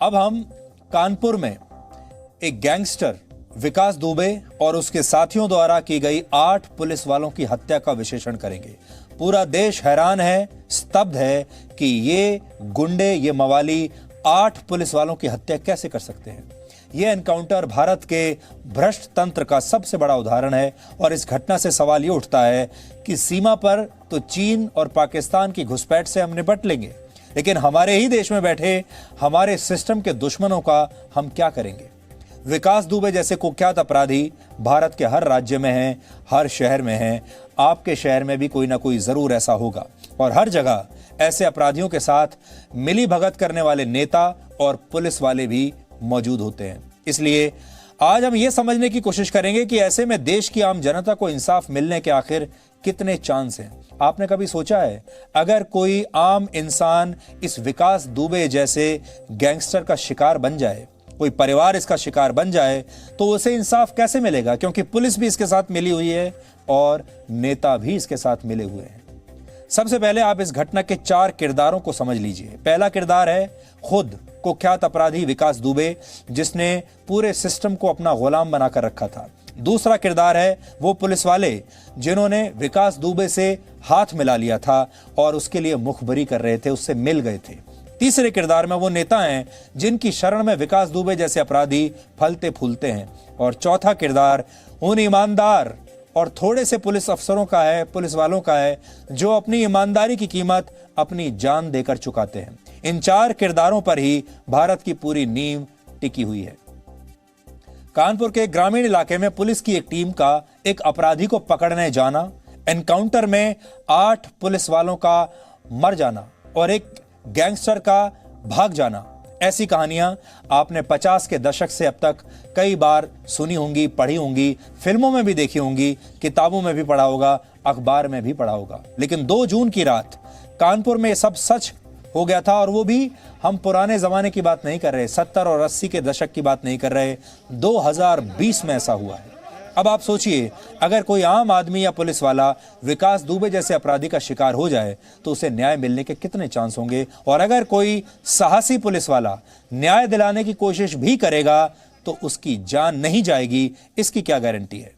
अब हम कानपुर में एक गैंगस्टर विकास दुबे और उसके साथियों द्वारा की गई 8 पुलिस वालों की हत्या का विश्लेषण करेंगे। पूरा देश हैरान है, स्तब्ध है कि ये गुंडे, ये मवाली 8 पुलिस वालों की हत्या कैसे कर सकते हैं। यह एनकाउंटर भारत के भ्रष्ट तंत्र का सबसे बड़ा उदाहरण है और इस घटना से सवाल ये उठता है कि सीमा पर तो चीन और पाकिस्तान की घुसपैठ से हम निपट लेंगे, लेकिन हमारे ही देश में बैठे हमारे सिस्टम के दुश्मनों का हम क्या करेंगे। विकास दुबे जैसे कुख्यात अपराधी भारत के हर राज्य में हैं, हर शहर में हैं। आपके शहर में भी कोई ना कोई जरूर ऐसा होगा और हर जगह ऐसे अपराधियों के साथ मिली भगत करने वाले नेता और पुलिस वाले भी मौजूद होते हैं। इसलिए आज हम ये समझने की कोशिश करेंगे कि ऐसे में देश की आम जनता को इंसाफ मिलने के आखिर कितने चांस हैं। आपने कभी सोचा है अगर कोई आम इंसान इस विकास दुबे जैसे गैंगस्टर का शिकार बन जाए, कोई परिवार इसका शिकार बन जाए, तो उसे इंसाफ कैसे मिलेगा? क्योंकि पुलिस भी इसके साथ मिली हुई है और नेता भी इसके साथ मिले हुए हैं। सबसे पहले आप इस घटना के 4 किरदारों को समझ लीजिए। पहला किरदार है खुद कुख्यात अपराधी विकास दुबे, जिसने पूरे सिस्टम को अपना गुलाम बनाकर रखा था। दूसरा किरदार है वो पुलिस वाले जिन्होंने विकास दुबे से हाथ मिला लिया था और उसके लिए मुखबरी कर रहे थे, उससे मिल गए थे। तीसरे किरदार में वो नेता हैं जिनकी शरण में विकास दुबे जैसे अपराधी फलते फूलते हैं। और चौथा किरदार उन ईमानदार और थोड़े से पुलिस अफसरों का है, पुलिस वालों का है, जो अपनी ईमानदारी की कीमत अपनी जान देकर चुकाते हैं। इन 4 किरदारों पर ही भारत की पूरी नींव टिकी हुई है। कानपुर के ग्रामीण इलाके में पुलिस की एक टीम का एक अपराधी को पकड़ने जाना, एनकाउंटर में 8 पुलिस वालों का मर जाना और एक गैंगस्टर का भाग जाना, ऐसी कहानियां आपने 50 के दशक से अब तक कई बार सुनी होंगी, पढ़ी होंगी, फिल्मों में भी देखी होंगी, किताबों में भी पढ़ा होगा, अखबार में भी पढ़ा होगा। लेकिन 2 जून की रात कानपुर में ये सब सच हो गया था और वो भी हम पुराने जमाने की बात नहीं कर रहे, 70 और 80 के दशक की बात नहीं कर रहे, 2020 में ऐसा हुआ है। अब आप सोचिए, अगर कोई आम आदमी या पुलिस वाला विकास दुबे जैसे अपराधी का शिकार हो जाए तो उसे न्याय मिलने के कितने चांस होंगे। और अगर कोई साहसी पुलिस वाला न्याय दिलाने की कोशिश भी करेगा तो उसकी जान नहीं जाएगी, इसकी क्या गारंटी है।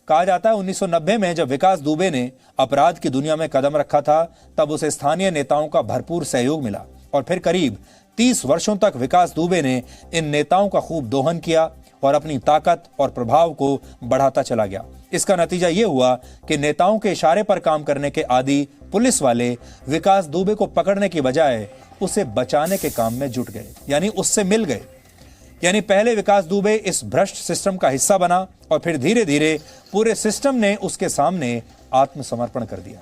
कहा जाता है 1990 में जब विकास दुबे ने अपराध की दुनिया में कदम रखा था, तब उसे स्थानीय नेताओं का भरपूर सहयोग मिला और फिर करीब 30 वर्षों तक विकास दुबे ने इन नेताओं का खूब दोहन किया और अपनी ताकत और प्रभाव को बढ़ाता चला गया। इसका नतीजा यह हुआ कि नेताओं के इशारे पर काम करने के आदी पुलिस वाले विकास दुबे को पकड़ने की बजाय उसे बचाने के काम में जुट गए, यानी उससे मिल गए। यानी पहले विकास दुबे इस भ्रष्ट सिस्टम का हिस्सा बना और फिर धीरे धीरे पूरे सिस्टम ने उसके सामने आत्मसमर्पण कर दिया।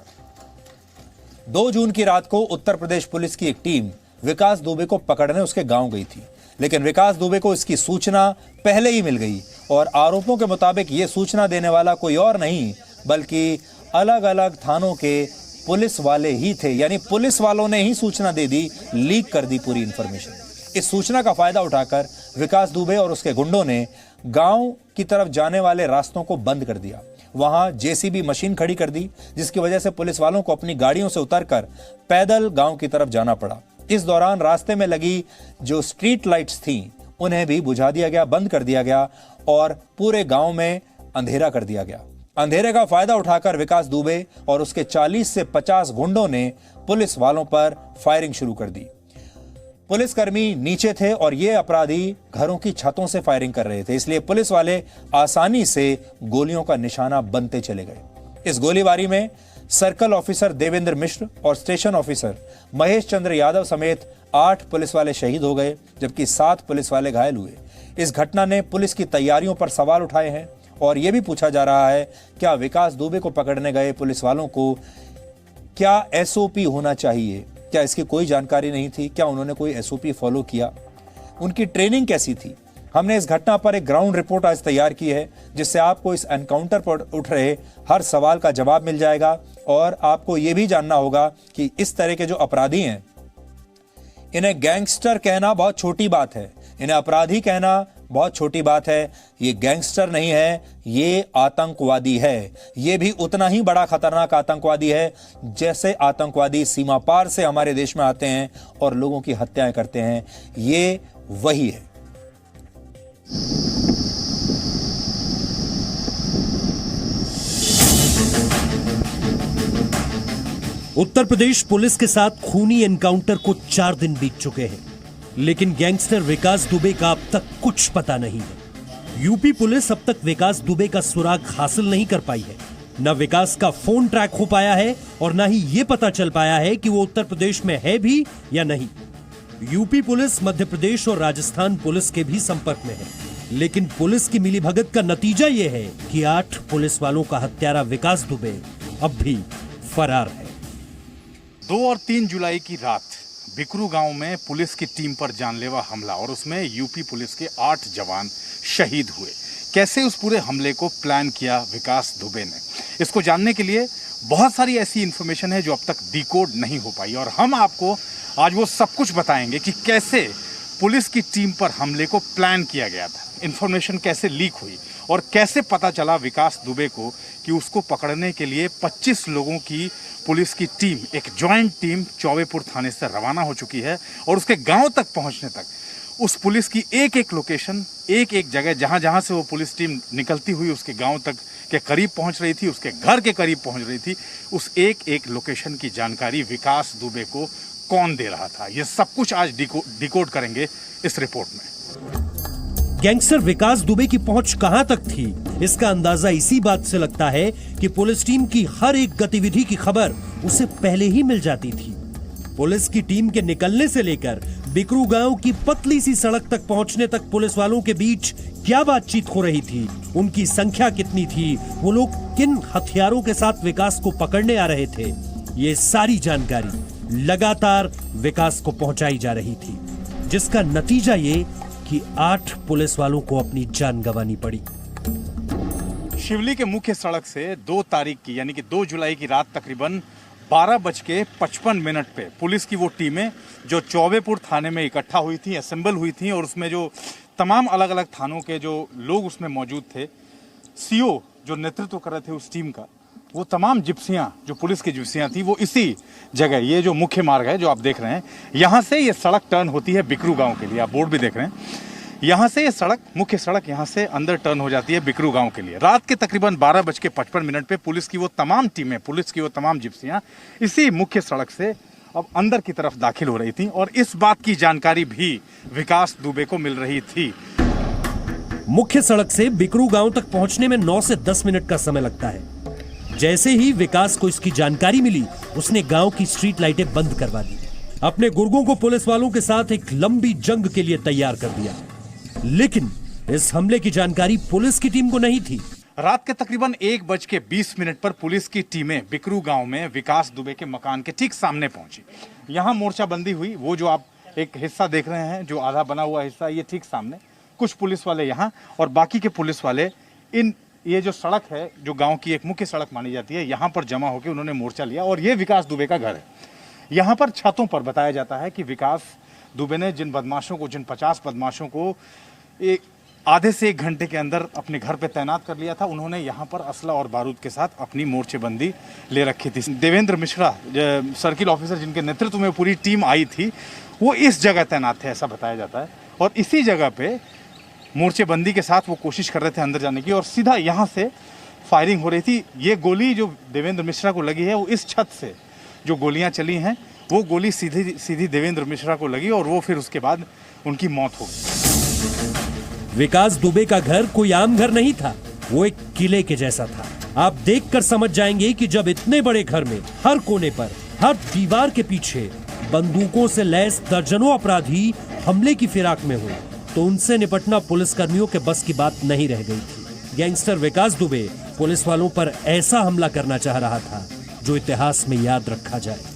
2 जून की रात को उत्तर प्रदेश पुलिस की एक टीम विकास दुबे को पकड़ने उसके गांव गई थी, लेकिन विकास दुबे को इसकी सूचना पहले ही मिल गई और आरोपों के मुताबिक यह सूचना देने वाला कोई और नहीं बल्कि अलग अलग थानों के पुलिस वाले ही थे। यानी पुलिस वालों ने ही सूचना दे दी, लीक कर दी पूरी इंफॉर्मेशन। इस सूचना का फायदा उठाकर विकास दुबे और उसके गुंडों ने गांव की तरफ जाने वाले रास्तों को बंद कर दिया। वहां जेसीबी मशीन खड़ी कर दी, जिसकी वजह से पुलिस वालों को अपनी गाड़ियों से उतरकर पैदल गांव की तरफ जाना पड़ा। इस दौरान रास्ते में लगी जो स्ट्रीट लाइट्स थीं उन्हें भी बुझा दिया गया, बंद कर दिया गया और पूरे गांव में अंधेरा कर दिया गया। अंधेरे का फायदा उठाकर विकास दुबे और उसके 40 से 50 गुंडों ने पुलिस वालों पर फायरिंग शुरू कर दी। पुलिसकर्मी नीचे थे और ये अपराधी घरों की छतों से फायरिंग कर रहे थे, इसलिए पुलिस वाले आसानी से गोलियों का निशाना बनते चले गए। इस गोलीबारी में सर्कल ऑफिसर देवेंद्र मिश्र और स्टेशन ऑफिसर महेश चंद्र यादव समेत 8 पुलिस वाले शहीद हो गए, जबकि 7 पुलिस वाले घायल हुए। इस घटना ने पुलिस की तैयारियों पर सवाल उठाए हैं और यह भी पूछा जा रहा है क्या विकास दुबे को पकड़ने गए पुलिस वालों को क्या एसओपी होना चाहिए? क्या इसकी कोई जानकारी नहीं थी? क्या उन्होंने कोई एसओपी फॉलो किया? उनकी ट्रेनिंग कैसी थी? हमने इस घटना पर एक ग्राउंड रिपोर्ट आज तैयार की है, जिससे आपको इस एनकाउंटर पर उठ रहे हर सवाल का जवाब मिल जाएगा और आपको यह भी जानना होगा कि इस तरह के जो अपराधी हैं, इन्हें गैंगस्टर कहना बहुत छोटी बात है, इन्हें अपराधी कहना बहुत छोटी बात है। ये गैंगस्टर नहीं है, ये आतंकवादी है। ये भी उतना ही बड़ा खतरनाक आतंकवादी है जैसे आतंकवादी सीमा पार से हमारे देश में आते हैं और लोगों की हत्याएं करते हैं। ये वही है। उत्तर प्रदेश पुलिस के साथ खूनी एनकाउंटर को 4 दिन बीत चुके हैं, लेकिन गैंगस्टर विकास दुबे का अब तक कुछ पता नहीं है। यूपी पुलिस अब तक विकास दुबे का सुराग हासिल नहीं कर पाई है। न विकास का फोन ट्रैक हो पाया है और न ही ये पता चल पाया है कि वो उत्तर प्रदेश में है भी या नहीं। यूपी पुलिस मध्य प्रदेश और राजस्थान पुलिस के भी संपर्क में है, लेकिन पुलिस की मिलीभगत का नतीजा ये है कि 8 पुलिस वालों का हत्यारा विकास दुबे अब भी फरार है। 2 और 3 जुलाई की रात बिकरू गांव में पुलिस की टीम पर जानलेवा हमला और उसमें यूपी पुलिस के 8 जवान शहीद हुए। कैसे उस पूरे हमले को प्लान किया विकास दुबे ने, इसको जानने के लिए बहुत सारी ऐसी इंफॉर्मेशन है जो अब तक डिकोड नहीं हो पाई और हम आपको आज वो सब कुछ बताएंगे कि कैसे पुलिस की टीम पर हमले को प्लान किया गया था, इंफॉर्मेशन कैसे लीक हुई और कैसे पता चला विकास दुबे को कि उसको पकड़ने के लिए 25 लोगों की पुलिस की टीम, एक जॉइंट टीम चौबेपुर थाने से रवाना हो चुकी है और उसके गांव तक पहुंचने तक उस पुलिस की एक एक लोकेशन, एक एक जगह जहां जहां से वो पुलिस टीम निकलती हुई उसके गांव तक के करीब पहुंच रही थी, उसके घर के करीब पहुंच रही थी, उस एक एक लोकेशन की जानकारी विकास दुबे को कौन दे रहा था, ये सब कुछ आज डिकोड करेंगे इस रिपोर्ट में। गैंगस्टर विकास दुबे की पहुंच कहां तक थी, इसका अंदाजा इसी बात से लगता है कि पुलिस टीम की हर एक गतिविधि की खबर उसे पहले ही मिल जाती थी। पुलिस की टीम के निकलने से लेकर बिकरू गांव की पतली सी सड़क तक पहुंचने तक पुलिस वालों के बीच क्या बातचीत हो रही थी, उनकी संख्या कितनी थी, वो लोग किन हथियारों के साथ विकास को पकड़ने आ रहे थे, ये सारी जानकारी लगातार विकास को पहुंचाई जा रही थी, जिसका नतीजा ये कि 8 पुलिस वालों को अपनी जान गंवानी पड़ी। शिवली के मुख्य सड़क से 2 तारीख की यानी कि 2 जुलाई की रात तकरीबन 12:55 पे पुलिस की वो टीमें जो चौबेपुर थाने में इकट्ठा हुई थी, असेंबल हुई थी और उसमें जो तमाम अलग अलग थानों के जो लोग उसमें मौजूद थे, सीओ जो नेतृत्व कर रहे थे उस टीम का, वो तमाम जिप्सियां जो पुलिस की जिप्सियां थी वो इसी जगह, ये जो मुख्य मार्ग है जो आप देख रहे हैं, यहाँ से ये सड़क टर्न होती है बिकरू गांव के लिए, आप बोर्ड भी देख रहे हैं, यहाँ से ये सड़क, मुख्य सड़क यहाँ से अंदर टर्न हो जाती है बिकरू गांव के लिए। रात के तकरीबन 12:55 पे पुलिस की वो तमाम टीमें, पुलिस की वो तमाम जिप्सियां इसी मुख्य सड़क से अब अंदर की तरफ दाखिल हो रही थी और इस बात की जानकारी भी विकास दुबे को मिल रही थी। मुख्य सड़क से बिकरू गांव तक पहुंचने में 9 से 10 मिनट का समय लगता है। जैसे ही विकास को इसकी जानकारी मिली, उसने गांव की स्ट्रीट लाइटें बंद करवा दी, अपने गुर्गों को पुलिस वालों के साथ एक लंबी जंग के लिए तैयार कर दिया। लेकिन इस हमले की जानकारी पुलिस की टीम को नहीं थी। रात के तकरीबन 1:20 पर पुलिस की टीमें बिकरू गांव में विकास दुबे के मकान के ठीक सामने पहुंची। यहां मोर्चाबंदी हुई, वो जो आप एक हिस्सा देख रहे हैं, जो आधा बना हुआ हिस्सा, ये ठीक सामने, कुछ पुलिस वाले यहाँ और बाकी के पुलिस वाले ये जो सड़क है, जो गांव की एक मुख्य सड़क मानी जाती है, यहाँ पर जमा होकर उन्होंने मोर्चा लिया और ये विकास दुबे का घर है। यहाँ पर छतों पर बताया जाता है कि विकास दुबे ने जिन 50 बदमाशों को आधे से 1 घंटे के अंदर अपने घर पे तैनात कर लिया था। उन्होंने यहाँ पर असला और बारूद के साथ अपनी मोर्चेबंदी ले रखी थी। देवेंद्र मिश्रा सर्किल ऑफिसर जिनके नेतृत्व में पूरी टीम आई थी, वो इस जगह तैनात थे, ऐसा बताया जाता है। और इसी जगह पे मोर्चेबंदी के साथ वो कोशिश कर रहे थे अंदर जाने की और सीधा यहाँ से फायरिंग हो रही थी। ये गोली जो देवेंद्र मिश्रा को लगी है, वो इस छत से जो गोलियाँ चली हैं, वो गोली सीधी देवेंद्र मिश्रा को लगी और वो फिर उसके बाद उनकी मौत हो गई। विकास दुबे का घर कोई आम घर नहीं था, वो एक किले के जैसा था। आप देखकर समझ जाएंगे कि जब इतने बड़े घर में हर कोने पर, हर दीवार के पीछे बंदूकों से लैस दर्जनों अपराधी हमले की फिराक में हुए, तो उनसे निपटना पुलिसकर्मियों के बस की बात नहीं रह गई थी। गैंगस्टर विकास दुबे पुलिस वालों पर ऐसा हमला करना चाह रहा था जो इतिहास में याद रखा जाए।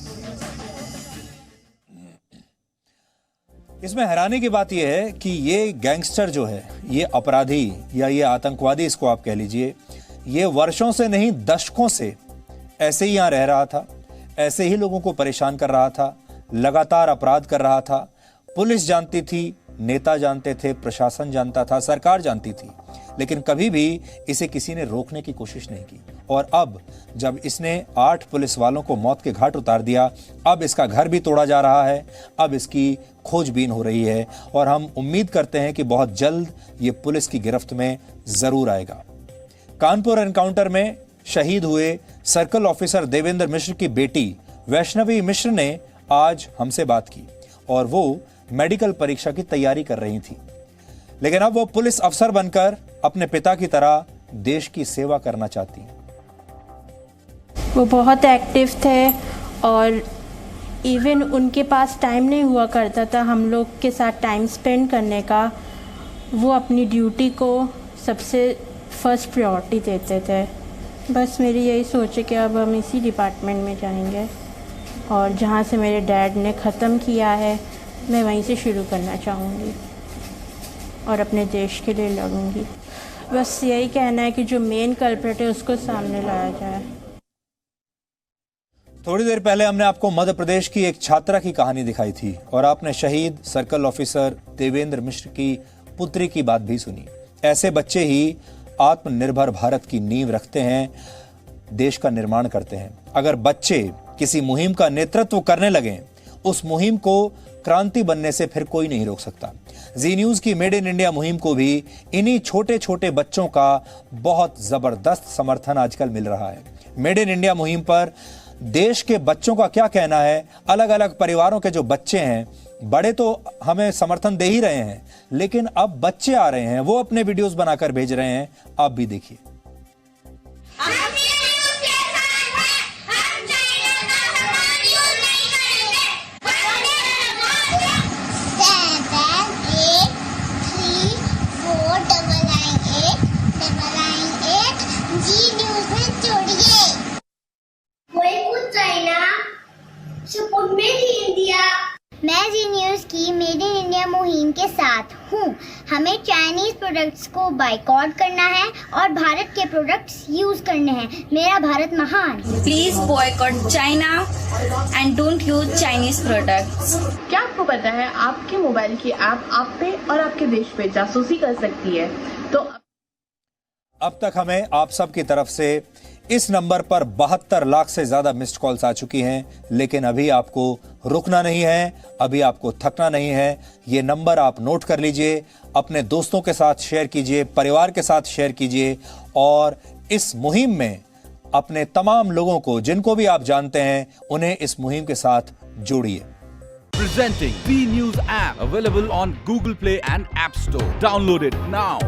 इसमें हैरानी की बात यह है कि ये गैंगस्टर जो है, ये अपराधी या ये आतंकवादी, इसको आप कह लीजिए, ये वर्षों से नहीं दशकों से ऐसे ही यहां रह रहा था, ऐसे ही लोगों को परेशान कर रहा था, लगातार अपराध कर रहा था। पुलिस जानती थी, नेता जानते थे, प्रशासन जानता था, सरकार जानती थी, लेकिन कभी भी इसे किसी ने रोकने की कोशिश नहीं की। और अब जब इसने 8 पुलिस वालों को मौत के घाट उतार दिया, अब इसका घर भी तोड़ा जा रहा है, अब इसकी खोजबीन हो रही है और हम उम्मीद करते हैं कि बहुत जल्द ये पुलिस की गिरफ्त में जरूर आएगा। कानपुर एनकाउंटर में शहीद हुए सर्कल ऑफिसर देवेंद्र मिश्र की बेटी वैष्णवी मिश्र ने आज हमसे बात की और वो मेडिकल परीक्षा की तैयारी कर रही थी, लेकिन अब वो पुलिस अफसर बनकर अपने पिता की तरह देश की सेवा करना चाहती हैं। वो बहुत एक्टिव थे और इवन उनके पास टाइम नहीं हुआ करता था हम लोग के साथ टाइम स्पेंड करने का। वो अपनी ड्यूटी को सबसे फर्स्ट प्रायोरिटी देते थे। बस मेरी यही सोच है कि अब हम इसी डिपार्टमेंट में जाएंगे और जहाँ से मेरे डैड ने ख़त्म किया है मैं वहीं से शुरू करना चाहूँगी और अपने देश के लिए लड़ूंगी। बस यही कहना है कि जो मेन कल्प्रिट है उसको सामने लाया जाए। थोड़ी देर पहले हमने आपको मध्य प्रदेश की एक छात्रा की कहानी दिखाई थी और आपने शहीद सर्कल ऑफिसर देवेंद्र मिश्र की पुत्री की बात भी सुनी। ऐसे बच्चे ही आत्मनिर्भर भारत की नींव रखते हैं, देश का निर्माण करते हैं। अगर बच्चे किसी मुहिम का नेतृत्व करने लगे, उस मुहिम को क्रांति बनने से फिर कोई नहीं रोक सकता। जी न्यूज की मेड इन इंडिया मुहिम को भी इन्हीं छोटे छोटे बच्चों का बहुत जबरदस्त समर्थन आजकल मिल रहा है। मेड इन इंडिया मुहिम पर देश के बच्चों का क्या कहना है, अलग अलग परिवारों के जो बच्चे हैं, बड़े तो हमें समर्थन दे ही रहे हैं, लेकिन अब बच्चे आ रहे हैं, वो अपने वीडियोस बनाकर भेज रहे हैं। आप भी देखिए। मैं जी न्यूज की मेड इन इंडिया मुहिम के साथ हूँ। हमें चाइनीज प्रोडक्ट्स को बाइकआउट करना है और भारत के प्रोडक्ट्स यूज करने हैं। मेरा भारत महान। Please boycott China and don't use Chinese products. क्या आपको पता है आपके मोबाइल की ऐप आप पे और आपके देश पे जासूसी कर सकती है? तो अब तक हमें आप सब की तरफ से इस नंबर पर 72 लाख से ज्यादा मिस्ड कॉल्स आ चुकी हैं, लेकिन अभी आपको रुकना नहीं है, अभी आपको थकना नहीं है। ये नंबर आप नोट कर लीजिए, अपने दोस्तों के साथ शेयर कीजिए, परिवार के साथ शेयर कीजिए और इस मुहिम में अपने तमाम लोगों को, जिनको भी आप जानते हैं, उन्हें इस मुहिम के साथ जोड़िए। Presenting B News app available on Google Play and App Store. Download it now.